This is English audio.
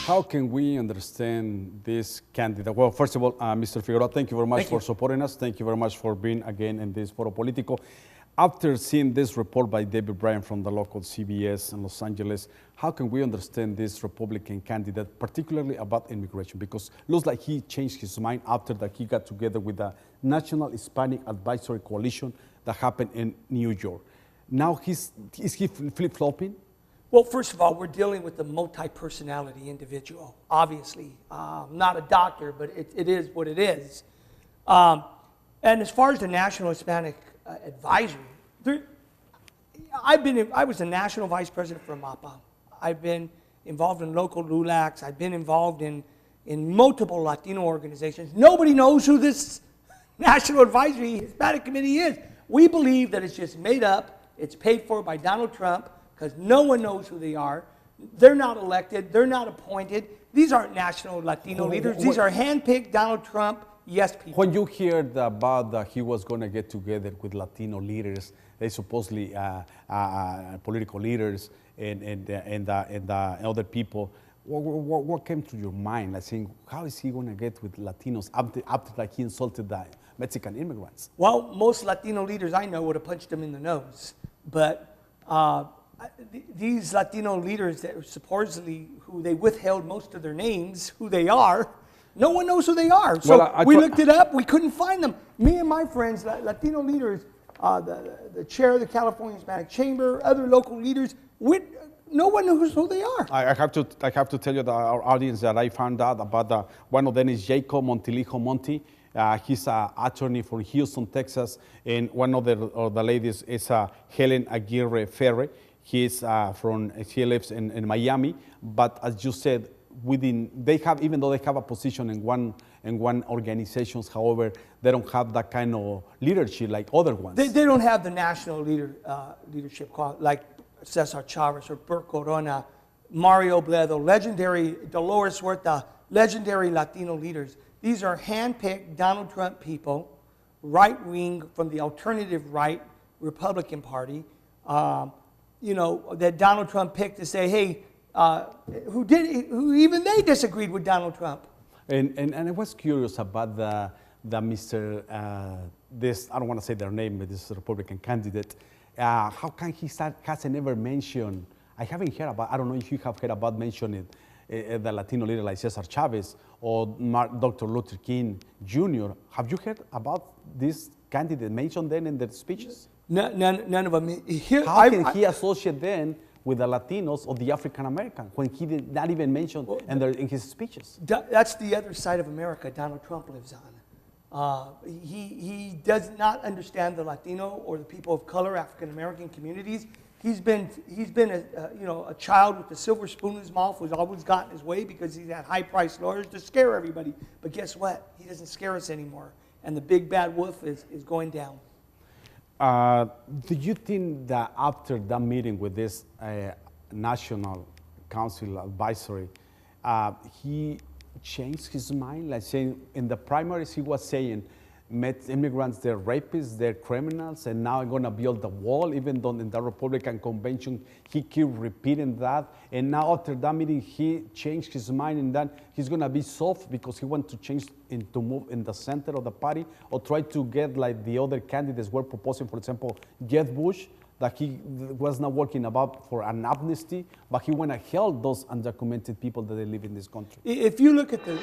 How can we understand this candidate? Well, first of all, Mr. Figueroa, thank you very much for supporting us. Thank you very much for being again in this Foro Politico. After seeing this report by David Bryan from the local CBS in Los Angeles, how can we understand this Republican candidate, particularly about immigration? Because it looks like he changed his mind after that he got together with the National Hispanic Advisory Coalition that happened in New York. Now, is he flip-flopping? Well, first of all, we're dealing with a multi-personality individual, obviously. Not a doctor, but it is what it is. And as far as the National Hispanic Advisory, I was the national vice president for MAPA. I've been involved in local LULACs. I've been involved in multiple Latino organizations. Nobody knows who this National Advisory Hispanic Committee is. We believe that it's just made up. It's paid for by Donald Trump, because no one knows who they are. They're not elected. They're not appointed. These aren't national Latino leaders. These are handpicked Donald Trump yes people. When you heard about that he was going to get together with Latino leaders, they supposedly political leaders and other people, what came to your mind? Like saying, how is he going to get with Latinos after like he insulted the Mexican immigrants? Well, most Latino leaders I know would have punched him in the nose, but these Latino leaders that supposedly, who they withheld most of their names, who they are, no one knows who they are. So well, we looked it up, we couldn't find them. Me and my friends, Latino leaders, the chair of the California Hispanic Chamber, other local leaders, no one knows who they are. I have to tell you, our audience, that I found out about one of them is Jacob Montilijo Monti. He's an attorney from Houston, Texas, and one of the ladies is Helen Aguirre Ferre. He lives in Miami, but as you said, even though they have a position in one organizations, however, they don't have that kind of leadership like other ones. They don't have the national leadership like Cesar Chavez or Bert Corona, Mario Bledo, legendary Dolores Huerta, legendary Latino leaders. These are handpicked Donald Trump people, right-wing from the alternative right Republican Party, that Donald Trump picked to say, hey, who even they disagreed with Donald Trump. And I was curious about the Mr. This, I don't want to say their name, but this Republican candidate. How can he hasn't ever mentioned, I haven't heard about, I don't know if you have heard about mentioning the Latino leader like Cesar Chavez or Dr. Luther King Jr. Have you heard about this candidate mentioned then in their speeches? None of them. How can he associate then with the Latinos or the African American when he did not even mention in his speeches? That's the other side of America Donald Trump lives on. He does not understand the Latino or the people of color, African American communities. He's been a child with a silver spoon in his mouth who's always gotten his way because he's had high-priced lawyers to scare everybody. But guess what? He doesn't scare us anymore, and the big bad wolf is going down. Do you think that after that meeting with this National Council Advisory, he changed his mind? Like saying in the primaries, he was saying, immigrants, they're rapists, they're criminals, and now I'm going to build the wall, even though in the Republican convention, he kept repeating that. And now after that meeting, he changed his mind in that he's going to be soft because he wants to change to move in the center of the party or try to get like the other candidates were proposing, for example, Jeb Bush, that he was not working about for an amnesty, but he went and help those undocumented people that they live in this country. If you look at the